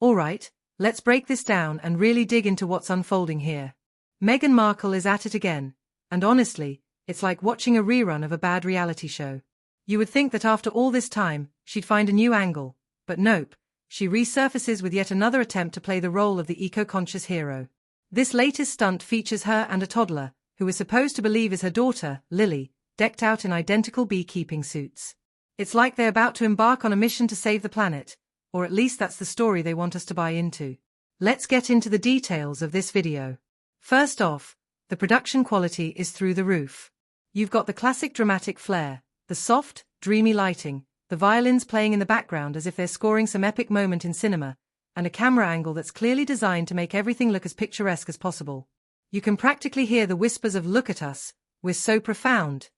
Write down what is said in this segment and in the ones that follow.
Alright, let's break this down and really dig into what's unfolding here. Meghan Markle is at it again, and honestly, it's like watching a rerun of a bad reality show. You would think that after all this time, she'd find a new angle, but nope, she resurfaces with yet another attempt to play the role of the eco-conscious hero. This latest stunt features her and a toddler, who is supposed to believe is her daughter, Lily, decked out in identical beekeeping suits. It's like they're about to embark on a mission to save the planet, or at least that's the story they want us to buy into. Let's get into the details of this video. First off, the production quality is through the roof. You've got the classic dramatic flair, the soft, dreamy lighting, the violins playing in the background as if they're scoring some epic moment in cinema, and a camera angle that's clearly designed to make everything look as picturesque as possible. You can practically hear the whispers of "look at us, we're so profound,"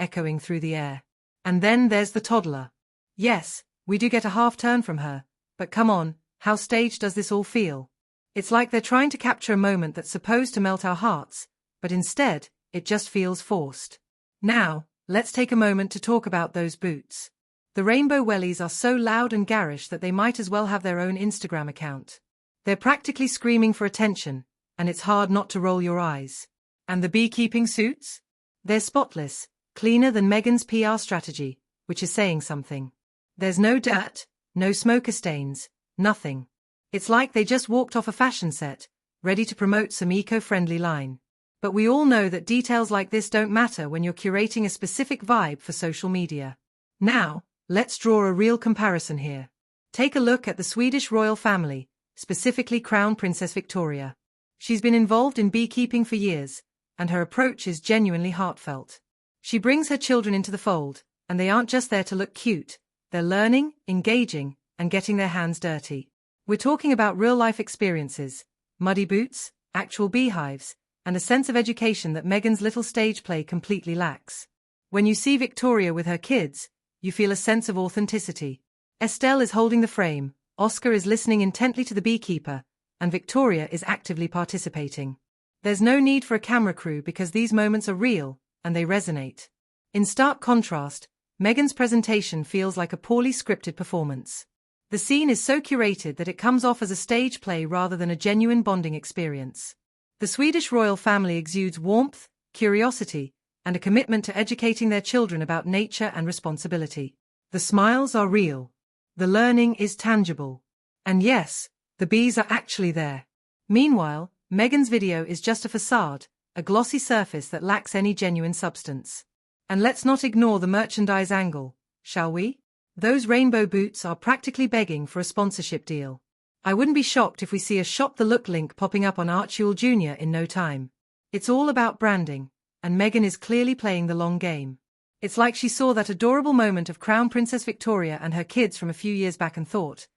echoing through the air. And then there's the toddler. Yes, we do get a half-turn from her, but come on, how staged does this all feel? It's like they're trying to capture a moment that's supposed to melt our hearts, but instead, it just feels forced. Now, let's take a moment to talk about those boots. The rainbow wellies are so loud and garish that they might as well have their own Instagram account. They're practically screaming for attention, and it's hard not to roll your eyes. And the beekeeping suits? They're spotless, cleaner than Meghan's PR strategy, which is saying something. There's no dirt, no smoker stains, nothing. It's like they just walked off a fashion set, ready to promote some eco-friendly line. But we all know that details like this don't matter when you're curating a specific vibe for social media. Now, let's draw a real comparison here. Take a look at the Swedish royal family, specifically Crown Princess Victoria. She's been involved in beekeeping for years, and her approach is genuinely heartfelt. She brings her children into the fold, and they aren't just there to look cute, they're learning, engaging, and getting their hands dirty. We're talking about real-life experiences, muddy boots, actual beehives, and a sense of education that Meghan's little stage play completely lacks. When you see Victoria with her kids, you feel a sense of authenticity. Estelle is holding the frame, Oscar is listening intently to the beekeeper, and Victoria is actively participating. There's no need for a camera crew because these moments are real, and they resonate. In stark contrast, Meghan's presentation feels like a poorly scripted performance. The scene is so curated that it comes off as a stage play rather than a genuine bonding experience. The Swedish royal family exudes warmth, curiosity, and a commitment to educating their children about nature and responsibility. The smiles are real. The learning is tangible. And yes, the bees are actually there. Meanwhile, Meghan's video is just a facade, a glossy surface that lacks any genuine substance. And let's not ignore the merchandise angle, shall we? Those rainbow boots are practically begging for a sponsorship deal. I wouldn't be shocked if we see a Shop the Look link popping up on Archewell Jr. in no time. It's all about branding, and Meghan is clearly playing the long game. It's like she saw that adorable moment of Crown Princess Victoria and her kids from a few years back and thought,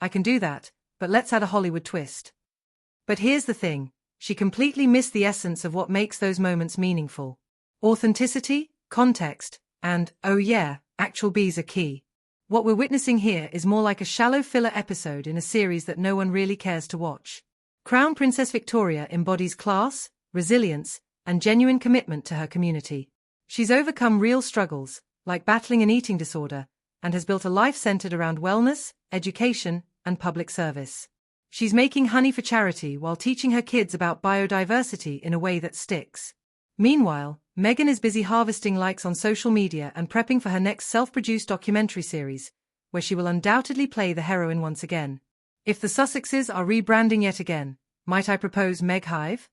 I can do that, but let's add a Hollywood twist. But here's the thing, she completely missed the essence of what makes those moments meaningful. Authenticity, context, and, oh yeah, actual bees are key. What we're witnessing here is more like a shallow filler episode in a series that no one really cares to watch. Crown Princess Victoria embodies class, resilience, and genuine commitment to her community. She's overcome real struggles, like battling an eating disorder, and has built a life centered around wellness, education, and public service. She's making honey for charity while teaching her kids about biodiversity in a way that sticks. Meanwhile, Meghan is busy harvesting likes on social media and prepping for her next self-produced documentary series, where she will undoubtedly play the heroine once again. If the Sussexes are rebranding yet again, might I propose Meg Hive?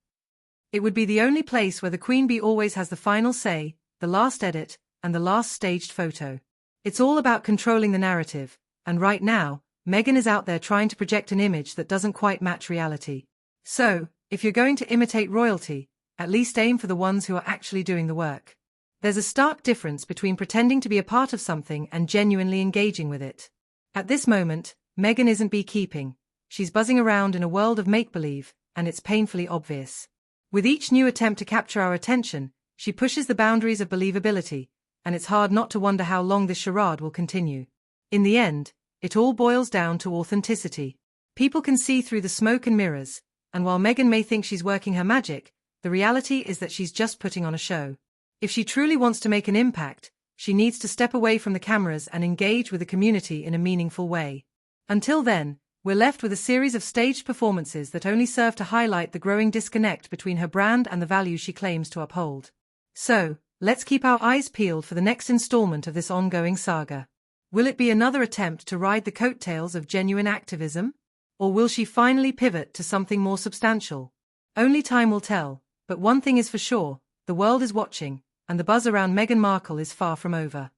It would be the only place where the Queen Bee always has the final say, the last edit, and the last staged photo. It's all about controlling the narrative, and right now, Meghan is out there trying to project an image that doesn't quite match reality. So, if you're going to imitate royalty, at least aim for the ones who are actually doing the work. There's a stark difference between pretending to be a part of something and genuinely engaging with it. At this moment, Meghan isn't beekeeping. She's buzzing around in a world of make-believe, and it's painfully obvious. With each new attempt to capture our attention, she pushes the boundaries of believability, and it's hard not to wonder how long this charade will continue. In the end, it all boils down to authenticity. People can see through the smoke and mirrors, and while Meghan may think she's working her magic, the reality is that she's just putting on a show. If she truly wants to make an impact, she needs to step away from the cameras and engage with the community in a meaningful way. Until then, we're left with a series of staged performances that only serve to highlight the growing disconnect between her brand and the values she claims to uphold. So, let's keep our eyes peeled for the next installment of this ongoing saga. Will it be another attempt to ride the coattails of genuine activism? Or will she finally pivot to something more substantial? Only time will tell, but one thing is for sure, the world is watching, and the buzz around Meghan Markle is far from over.